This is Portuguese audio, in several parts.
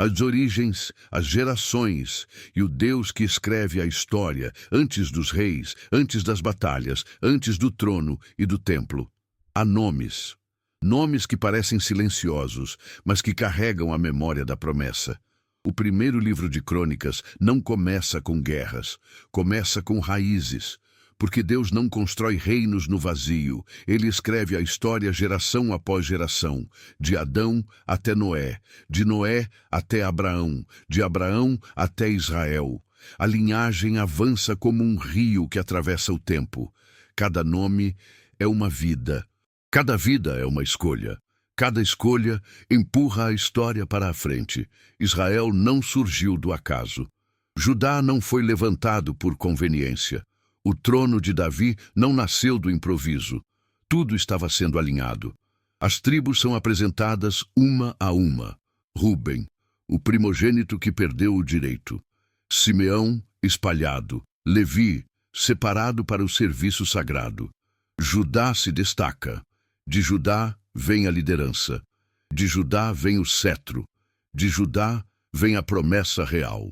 As origens, as gerações e o Deus que escreve a história antes dos reis, antes das batalhas, antes do trono e do templo. Há nomes. Nomes que parecem silenciosos, mas que carregam a memória da promessa. O primeiro livro de Crônicas não começa com guerras, começa com raízes. Porque Deus não constrói reinos no vazio. Ele escreve a história geração após geração, de Adão até Noé, de Noé até Abraão, de Abraão até Israel. A linhagem avança como um rio que atravessa o tempo. Cada nome é uma vida. Cada vida é uma escolha. Cada escolha empurra a história para a frente. Israel não surgiu do acaso. Judá não foi levantado por conveniência. O trono de Davi não nasceu do improviso. Tudo estava sendo alinhado. As tribos são apresentadas uma a uma. Rúben, o primogênito que perdeu o direito. Simeão, espalhado. Levi, separado para o serviço sagrado. Judá se destaca. De Judá vem a liderança. De Judá vem o cetro. De Judá vem a promessa real.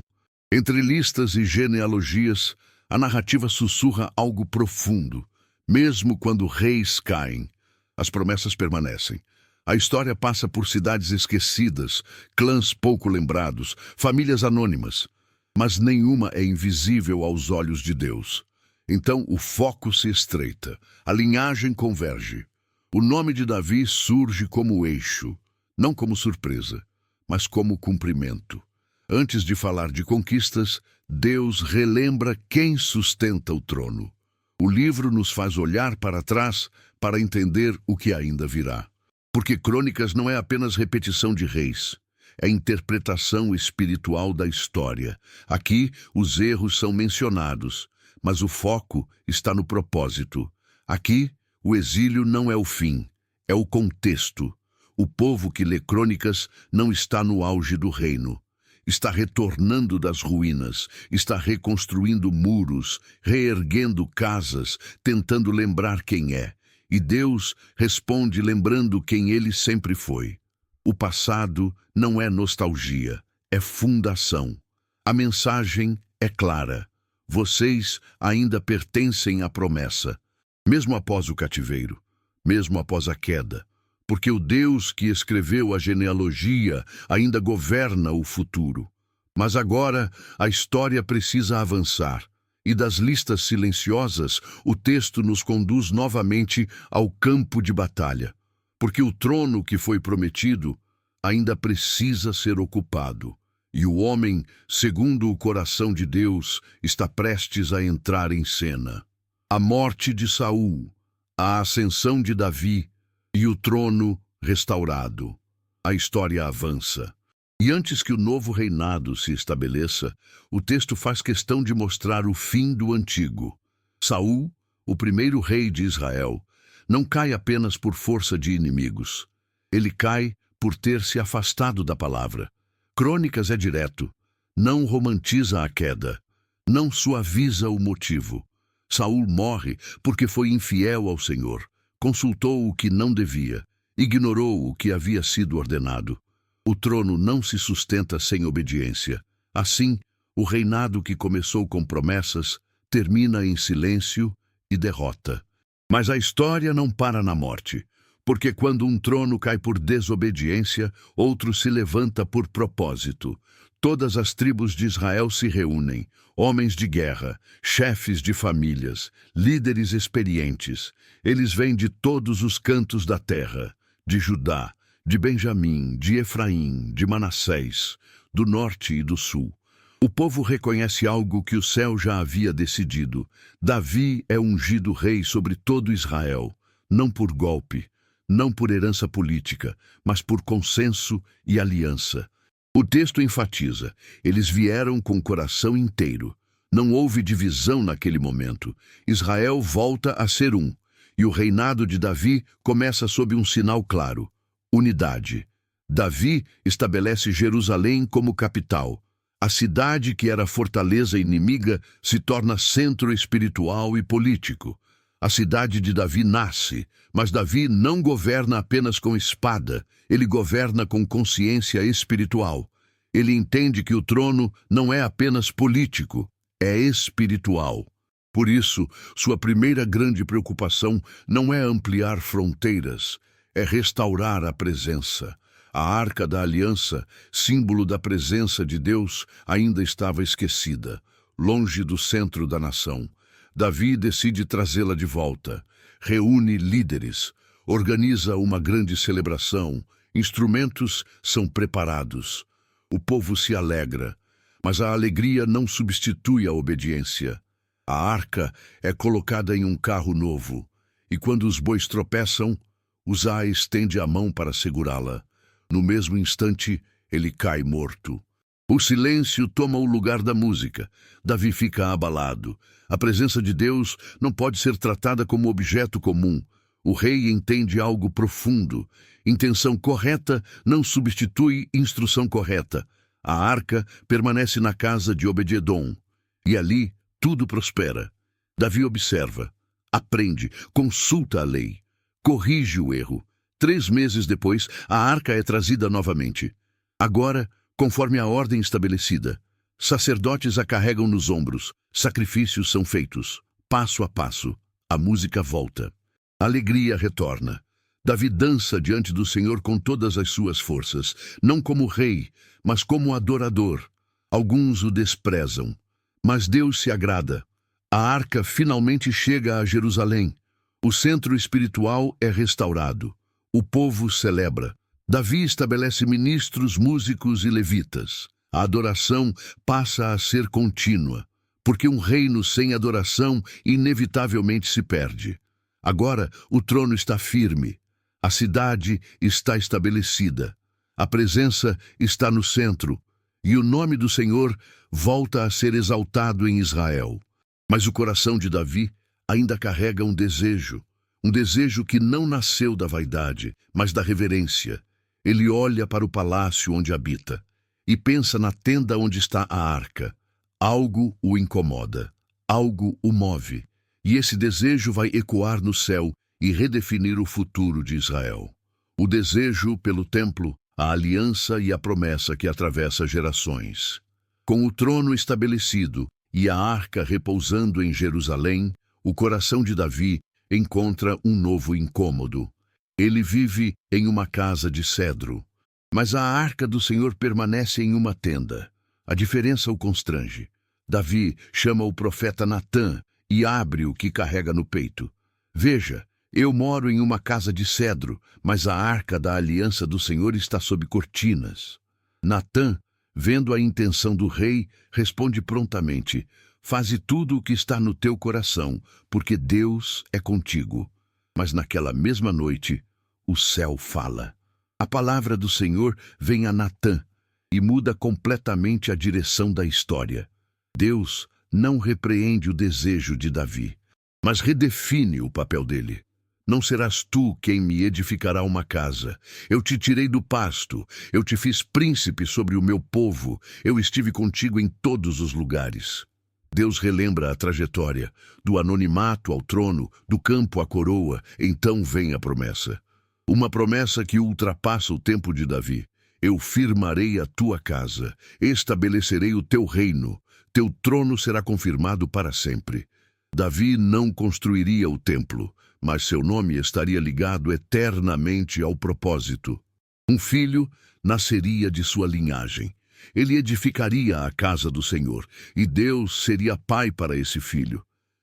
Entre listas e genealogias, a narrativa sussurra algo profundo. Mesmo quando reis caem, as promessas permanecem. A história passa por cidades esquecidas, clãs pouco lembrados, famílias anônimas. Mas nenhuma é invisível aos olhos de Deus. Então o foco se estreita, a linhagem converge. O nome de Davi surge como eixo, não como surpresa, mas como cumprimento. Antes de falar de conquistas, Deus relembra quem sustenta o trono. O livro nos faz olhar para trás para entender o que ainda virá. Porque Crônicas não é apenas repetição de reis, é interpretação espiritual da história. Aqui, os erros são mencionados, mas o foco está no propósito. Aqui, o exílio não é o fim, é o contexto. O povo que lê Crônicas não está no auge do reino. Está retornando das ruínas, está reconstruindo muros, reerguendo casas, tentando lembrar quem é. E Deus responde lembrando quem ele sempre foi. O passado não é nostalgia, é fundação. A mensagem é clara. Vocês ainda pertencem à promessa, mesmo após o cativeiro, mesmo após a queda. Porque o Deus que escreveu a genealogia ainda governa o futuro. Mas agora a história precisa avançar, e das listas silenciosas o texto nos conduz novamente ao campo de batalha. Porque o trono que foi prometido ainda precisa ser ocupado, e o homem, segundo o coração de Deus, está prestes a entrar em cena. A morte de Saul, a ascensão de Davi, e o trono restaurado. A história avança. E antes que o novo reinado se estabeleça, o texto faz questão de mostrar o fim do antigo. Saul, o primeiro rei de Israel, não cai apenas por força de inimigos. Ele cai por ter se afastado da palavra. Crônicas é direto. Não romantiza a queda. Não suaviza o motivo. Saul morre porque foi infiel ao Senhor. Consultou o que não devia, ignorou o que havia sido ordenado. O trono não se sustenta sem obediência. Assim, o reinado que começou com promessas termina em silêncio e derrota. Mas a história não para na morte, porque quando um trono cai por desobediência, outro se levanta por propósito. Todas as tribos de Israel se reúnem, homens de guerra, chefes de famílias, líderes experientes. Eles vêm de todos os cantos da terra, de Judá, de Benjamim, de Efraim, de Manassés, do norte e do sul. O povo reconhece algo que o céu já havia decidido. Davi é ungido rei sobre todo Israel, não por golpe, não por herança política, mas por consenso e aliança. O texto enfatiza, eles vieram com o coração inteiro. Não houve divisão naquele momento. Israel volta a ser um, e o reinado de Davi começa sob um sinal claro: unidade. Davi estabelece Jerusalém como capital. A cidade que era fortaleza inimiga se torna centro espiritual e político. A cidade de Davi nasce, mas Davi não governa apenas com espada, ele governa com consciência espiritual. Ele entende que o trono não é apenas político, é espiritual. Por isso, sua primeira grande preocupação não é ampliar fronteiras, é restaurar a presença. A Arca da Aliança, símbolo da presença de Deus, ainda estava esquecida, longe do centro da nação. Davi decide trazê-la de volta, reúne líderes, organiza uma grande celebração, instrumentos são preparados. O povo se alegra, mas a alegria não substitui a obediência. A arca é colocada em um carro novo, e quando os bois tropeçam, Uzai estende a mão para segurá-la. No mesmo instante, ele cai morto. O silêncio toma o lugar da música. Davi fica abalado. A presença de Deus não pode ser tratada como objeto comum. O rei entende algo profundo. Intenção correta não substitui instrução correta. A arca permanece na casa de Obed-edom, e ali tudo prospera. Davi observa, aprende, consulta a lei, corrige o erro. 3 meses depois, a arca é trazida novamente. Agora, conforme a ordem estabelecida, sacerdotes a carregam nos ombros, sacrifícios são feitos. Passo a passo, a música volta. A alegria retorna. Davi dança diante do Senhor com todas as suas forças, não como rei, mas como adorador. Alguns o desprezam, mas Deus se agrada. A arca finalmente chega a Jerusalém. O centro espiritual é restaurado. O povo celebra. Davi estabelece ministros, músicos e levitas. A adoração passa a ser contínua, porque um reino sem adoração inevitavelmente se perde. Agora o trono está firme. A cidade está estabelecida. A presença está no centro. E o nome do Senhor volta a ser exaltado em Israel. Mas o coração de Davi ainda carrega um desejo que não nasceu da vaidade, mas da reverência. Ele olha para o palácio onde habita e pensa na tenda onde está a arca. Algo o incomoda, algo o move, e esse desejo vai ecoar no céu e redefinir o futuro de Israel. O desejo pelo templo, a aliança e a promessa que atravessa gerações. Com o trono estabelecido e a arca repousando em Jerusalém, o coração de Davi encontra um novo incômodo. Ele vive em uma casa de cedro, mas a arca do Senhor permanece em uma tenda. A diferença o constrange. Davi chama o profeta Natã e abre o que carrega no peito. Veja, eu moro em uma casa de cedro, mas a arca da aliança do Senhor está sob cortinas. Natã, vendo a intenção do rei, responde prontamente: faze tudo o que está no teu coração, porque Deus é contigo. Mas naquela mesma noite, o céu fala. A palavra do Senhor vem a Natã e muda completamente a direção da história. Deus não repreende o desejo de Davi, mas redefine o papel dele. Não serás tu quem me edificará uma casa. Eu te tirei do pasto, eu te fiz príncipe sobre o meu povo, eu estive contigo em todos os lugares. Deus relembra a trajetória, do anonimato ao trono, do campo à coroa, então vem a promessa. Uma promessa que ultrapassa o tempo de Davi. Eu firmarei a tua casa, estabelecerei o teu reino, teu trono será confirmado para sempre. Davi não construiria o templo, mas seu nome estaria ligado eternamente ao propósito. Um filho nasceria de sua linhagem. Ele edificaria a casa do Senhor, e Deus seria pai para esse filho.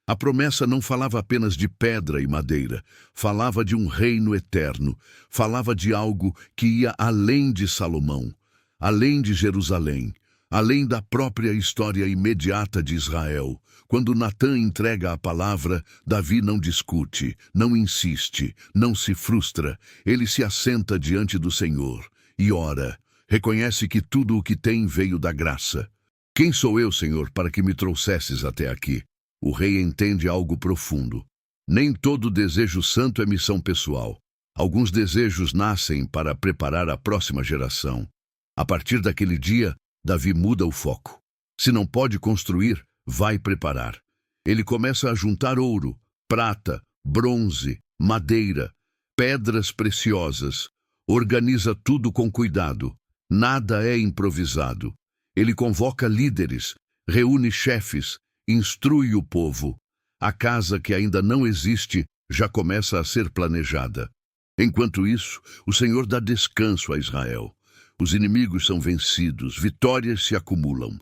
A promessa não falava apenas de pedra e madeira, falava de um reino eterno, falava de algo que ia além de Salomão, além de Jerusalém, além da própria história imediata de Israel. Quando Natã entrega a palavra, Davi não discute, não insiste, não se frustra. Ele se assenta diante do Senhor e ora. Reconhece que tudo o que tem veio da graça. Quem sou eu, Senhor, para que me trouxesses até aqui? O rei entende algo profundo. Nem todo desejo santo é missão pessoal. Alguns desejos nascem para preparar a próxima geração. A partir daquele dia, Davi muda o foco. Se não pode construir, vai preparar. Ele começa a juntar ouro, prata, bronze, madeira, pedras preciosas. Organiza tudo com cuidado. Nada é improvisado. Ele convoca líderes, reúne chefes, instrui o povo. A casa que ainda não existe já começa a ser planejada. Enquanto isso, o Senhor dá descanso a Israel. Os inimigos são vencidos, vitórias se acumulam.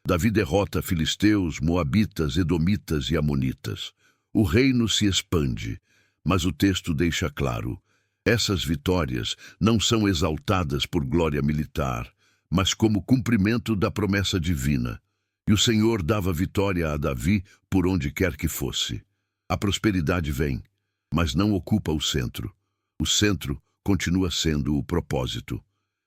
Davi derrota filisteus, moabitas, edomitas e amonitas. O reino se expande, mas o texto deixa claro: essas vitórias não são exaltadas por glória militar, mas como cumprimento da promessa divina. E o Senhor dava vitória a Davi por onde quer que fosse. A prosperidade vem, mas não ocupa o centro. O centro continua sendo o propósito.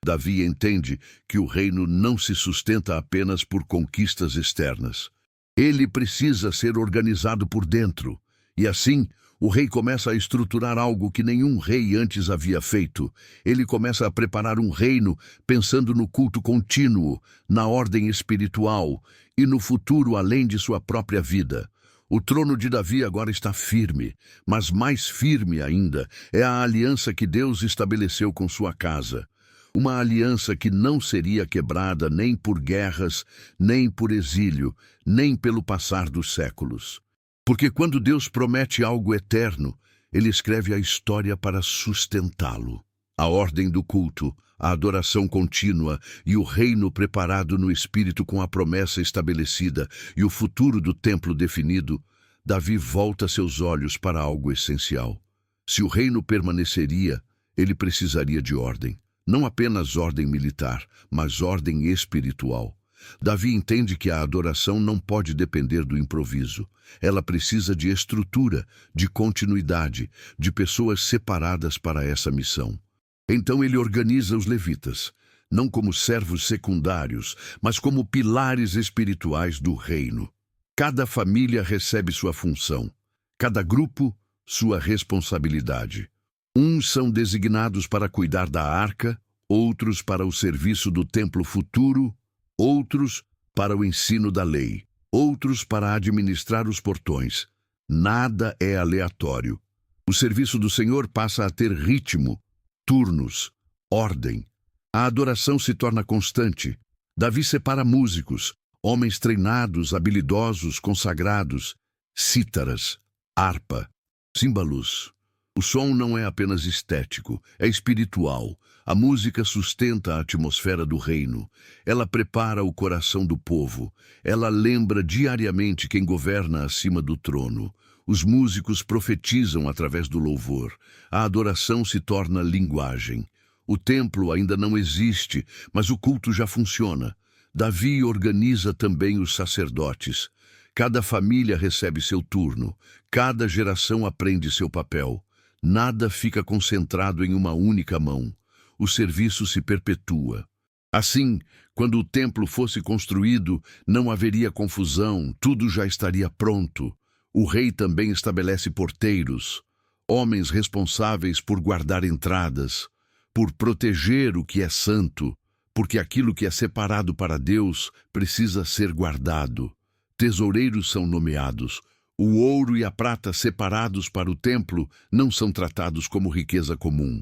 Davi entende que o reino não se sustenta apenas por conquistas externas. Ele precisa ser organizado por dentro. E assim, o rei começa a estruturar algo que nenhum rei antes havia feito. Ele começa a preparar um reino pensando no culto contínuo, na ordem espiritual e no futuro além de sua própria vida. O trono de Davi agora está firme, mas mais firme ainda é a aliança que Deus estabeleceu com sua casa. Uma aliança que não seria quebrada nem por guerras, nem por exílio, nem pelo passar dos séculos. Porque quando Deus promete algo eterno, Ele escreve a história para sustentá-lo. A ordem do culto, a adoração contínua e o reino preparado no Espírito com a promessa estabelecida e o futuro do templo definido, Davi volta seus olhos para algo essencial. Se o reino permaneceria, ele precisaria de ordem. Não apenas ordem militar, mas ordem espiritual. Davi entende que a adoração não pode depender do improviso. Ela precisa de estrutura, de continuidade, de pessoas separadas para essa missão. Então ele organiza os levitas, não como servos secundários, mas como pilares espirituais do reino. Cada família recebe sua função, cada grupo sua responsabilidade. Uns são designados para cuidar da arca, outros para o serviço do templo futuro, outros para o ensino da lei, outros para administrar os portões. Nada é aleatório. O serviço do Senhor passa a ter ritmo, turnos, ordem. A adoração se torna constante. Davi separa músicos, homens treinados, habilidosos, consagrados, cítaras, harpa, címbalos. O som não é apenas estético, é espiritual. A música sustenta a atmosfera do reino. Ela prepara o coração do povo. Ela lembra diariamente quem governa acima do trono. Os músicos profetizam através do louvor. A adoração se torna linguagem. O templo ainda não existe, mas o culto já funciona. Davi organiza também os sacerdotes. Cada família recebe seu turno. Cada geração aprende seu papel. Nada fica concentrado em uma única mão. O serviço se perpetua. Assim, quando o templo fosse construído, não haveria confusão, tudo já estaria pronto. O rei também estabelece porteiros, homens responsáveis por guardar entradas, por proteger o que é santo, porque aquilo que é separado para Deus precisa ser guardado. Tesoureiros são nomeados. O ouro e a prata separados para o templo não são tratados como riqueza comum.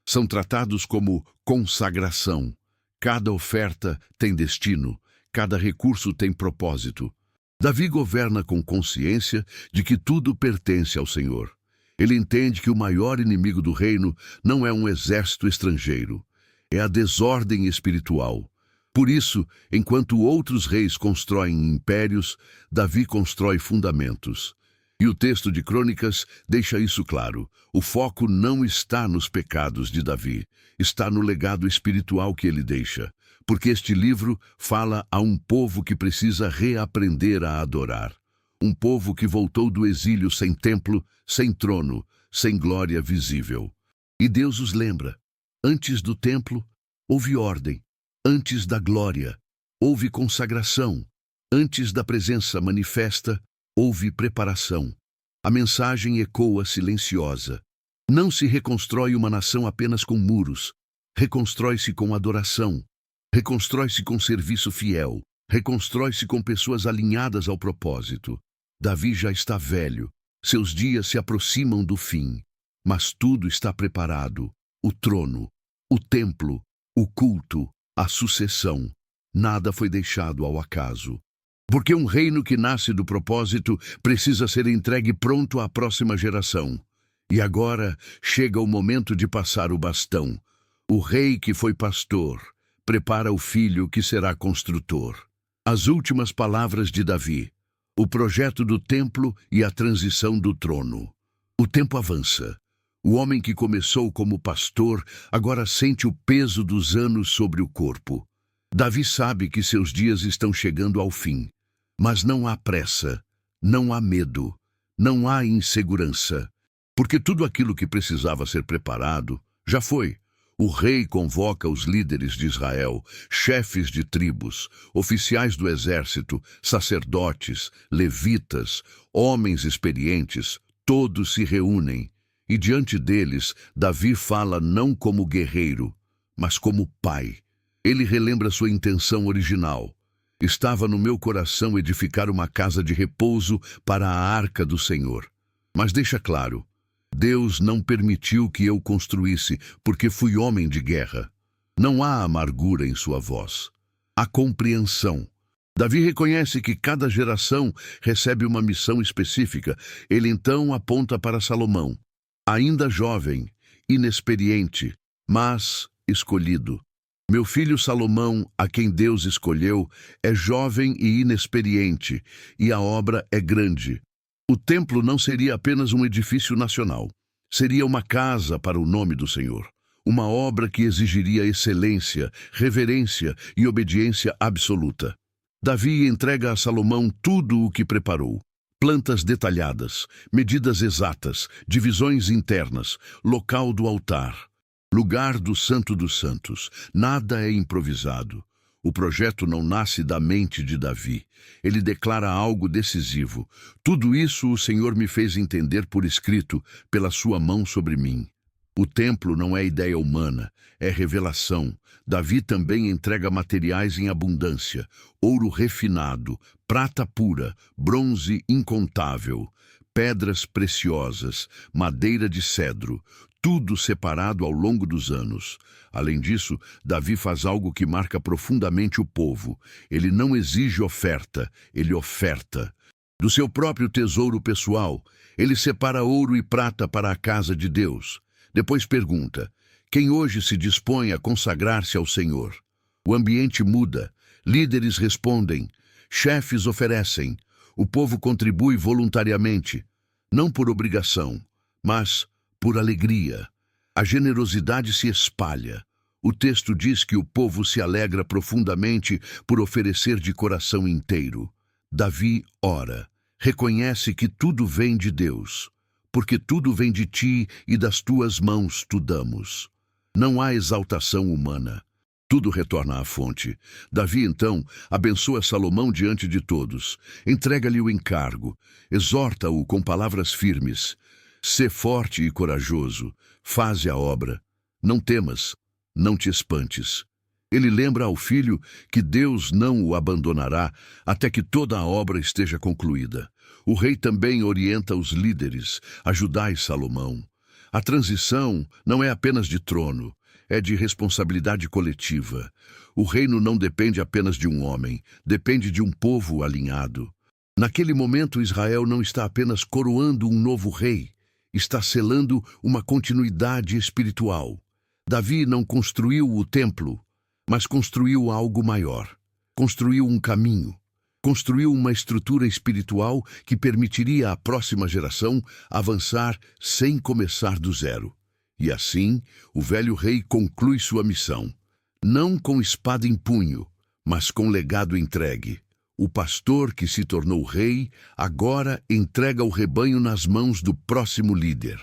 São tratados como consagração. Cada oferta tem destino, cada recurso tem propósito. Davi governa com consciência de que tudo pertence ao Senhor. Ele entende que o maior inimigo do reino não é um exército estrangeiro, é a desordem espiritual. Por isso, enquanto outros reis constroem impérios, Davi constrói fundamentos. E o texto de Crônicas deixa isso claro. O foco não está nos pecados de Davi, está no legado espiritual que ele deixa. Porque este livro fala a um povo que precisa reaprender a adorar. Um povo que voltou do exílio sem templo, sem trono, sem glória visível. E Deus os lembra. Antes do templo, houve ordem. Antes da glória, houve consagração. Antes da presença manifesta, houve preparação. A mensagem ecoa silenciosa. Não se reconstrói uma nação apenas com muros. Reconstrói-se com adoração. Reconstrói-se com serviço fiel. Reconstrói-se com pessoas alinhadas ao propósito. Davi já está velho. Seus dias se aproximam do fim. Mas tudo está preparado. O trono, o templo, o culto, a sucessão. Nada foi deixado ao acaso. Porque um reino que nasce do propósito precisa ser entregue pronto à próxima geração. E agora chega o momento de passar o bastão. O rei que foi pastor prepara o filho que será construtor. As últimas palavras de Davi. O projeto do templo e a transição do trono. O tempo avança. O homem que começou como pastor agora sente o peso dos anos sobre o corpo. Davi sabe que seus dias estão chegando ao fim. Mas não há pressa, não há medo, não há insegurança. Porque tudo aquilo que precisava ser preparado já foi. O rei convoca os líderes de Israel, chefes de tribos, oficiais do exército, sacerdotes, levitas, homens experientes, todos se reúnem. E diante deles, Davi fala não como guerreiro, mas como pai. Ele relembra sua intenção original. Estava no meu coração edificar uma casa de repouso para a arca do Senhor. Mas deixa claro, Deus não permitiu que eu construísse, porque fui homem de guerra. Não há amargura em sua voz. Há compreensão. Davi reconhece que cada geração recebe uma missão específica. Ele então aponta para Salomão, ainda jovem, inexperiente, mas escolhido. Meu filho Salomão, a quem Deus escolheu, é jovem e inexperiente, e a obra é grande. O templo não seria apenas um edifício nacional. Seria uma casa para o nome do Senhor. Uma obra que exigiria excelência, reverência e obediência absoluta. Davi entrega a Salomão tudo o que preparou. Plantas detalhadas, medidas exatas, divisões internas, local do altar, lugar do Santo dos Santos. Nada é improvisado. O projeto não nasce da mente de Davi. Ele declara algo decisivo. Tudo isso o Senhor me fez entender por escrito, pela sua mão sobre mim. O templo não é ideia humana, é revelação. Davi também entrega materiais em abundância: ouro refinado, prata pura, bronze incontável, pedras preciosas, madeira de cedro, tudo separado ao longo dos anos. Além disso, Davi faz algo que marca profundamente o povo. Ele não exige oferta, ele oferta. Do seu próprio tesouro pessoal, ele separa ouro e prata para a casa de Deus. Depois pergunta: quem hoje se dispõe a consagrar-se ao Senhor? O ambiente muda, líderes respondem, chefes oferecem, o povo contribui voluntariamente, não por obrigação, mas por alegria. A generosidade se espalha. O texto diz que o povo se alegra profundamente por oferecer de coração inteiro. Davi ora, reconhece que tudo vem de Deus, porque tudo vem de ti e das tuas mãos tu damos. Não há exaltação humana. Tudo retorna à fonte. Davi, então, abençoa Salomão diante de todos. Entrega-lhe o encargo. Exorta-o com palavras firmes. Sê forte e corajoso. Faze a obra. Não temas. Não te espantes. Ele lembra ao filho que Deus não o abandonará até que toda a obra esteja concluída. O rei também orienta os líderes. Ajudai Salomão. A transição não é apenas de trono, é de responsabilidade coletiva. O reino não depende apenas de um homem, depende de um povo alinhado. Naquele momento, Israel não está apenas coroando um novo rei, está selando uma continuidade espiritual. Davi não construiu o templo, mas construiu algo maior. Construiu um caminho. Construiu uma estrutura espiritual que permitiria à próxima geração avançar sem começar do zero. E assim, o velho rei conclui sua missão, não com espada em punho, mas com legado entregue. O pastor que se tornou rei agora entrega o rebanho nas mãos do próximo líder.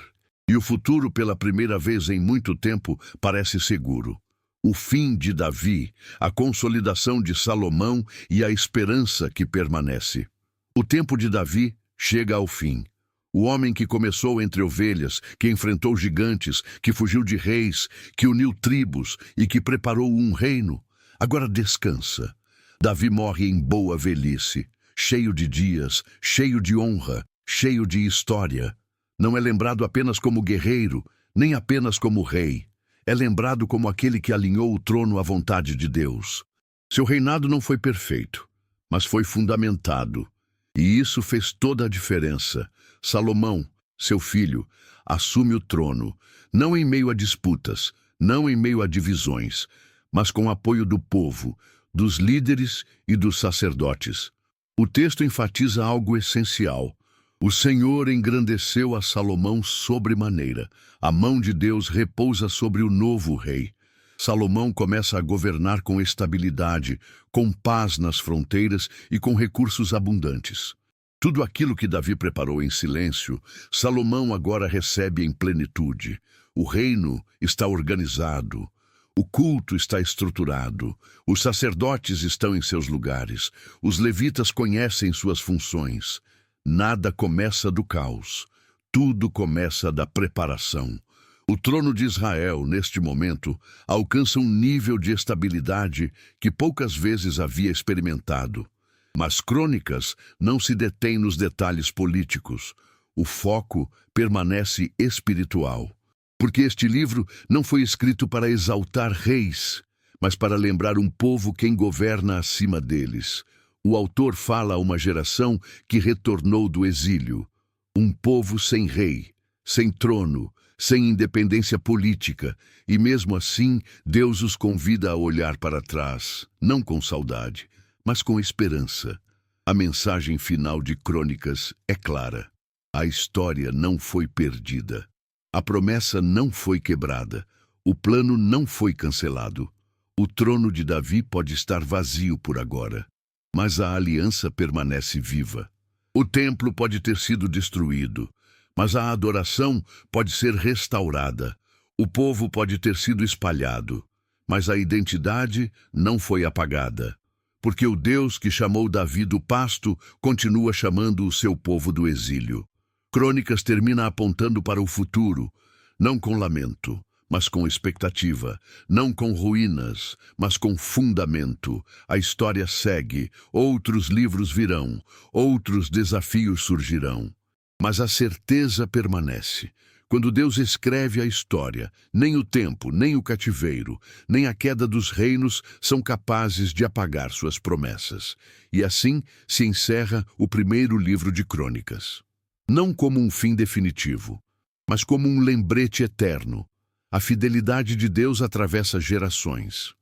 E o futuro, pela primeira vez em muito tempo, parece seguro. O fim de Davi, a consolidação de Salomão e a esperança que permanece. O tempo de Davi chega ao fim. O homem que começou entre ovelhas, que enfrentou gigantes, que fugiu de reis, que uniu tribos e que preparou um reino, agora descansa. Davi morre em boa velhice, cheio de dias, cheio de honra, cheio de história. Não é lembrado apenas como guerreiro, nem apenas como rei. é lembrado como aquele que alinhou o trono à vontade de Deus. Seu reinado não foi perfeito, mas foi fundamentado. E isso fez toda a diferença. Salomão, seu filho, assume o trono, não em meio a disputas, não em meio a divisões, mas com apoio do povo, dos líderes e dos sacerdotes. O texto enfatiza algo essencial. O Senhor engrandeceu a Salomão sobremaneira. A mão de Deus repousa sobre o novo rei. Salomão começa a governar com estabilidade, com paz nas fronteiras e com recursos abundantes. Tudo aquilo que Davi preparou em silêncio, Salomão agora recebe em plenitude. O reino está organizado, o culto está estruturado, os sacerdotes estão em seus lugares, os levitas conhecem suas funções. Nada começa do caos, tudo começa da preparação. O trono de Israel, neste momento, alcança um nível de estabilidade que poucas vezes havia experimentado. Mas Crônicas não se detém nos detalhes políticos. O foco permanece espiritual. Porque este livro não foi escrito para exaltar reis, mas para lembrar um povo quem governa acima deles. O autor fala a uma geração que retornou do exílio. Um povo sem rei, sem trono, sem independência política, e mesmo assim Deus os convida a olhar para trás, não com saudade, mas com esperança. A mensagem final de Crônicas é clara. A história não foi perdida. A promessa não foi quebrada. O plano não foi cancelado. O trono de Davi pode estar vazio por agora, mas a aliança permanece viva. O templo pode ter sido destruído, mas a adoração pode ser restaurada. O povo pode ter sido espalhado, mas a identidade não foi apagada. Porque o Deus que chamou Davi do pasto continua chamando o seu povo do exílio. Crônicas termina apontando para o futuro, não com lamento, mas com expectativa, não com ruínas, mas com fundamento. A história segue, outros livros virão, outros desafios surgirão. Mas a certeza permanece. Quando Deus escreve a história, nem o tempo, nem o cativeiro, nem a queda dos reinos são capazes de apagar suas promessas. E assim se encerra o primeiro livro de Crônicas. Não como um fim definitivo, mas como um lembrete eterno. A fidelidade de Deus atravessa gerações.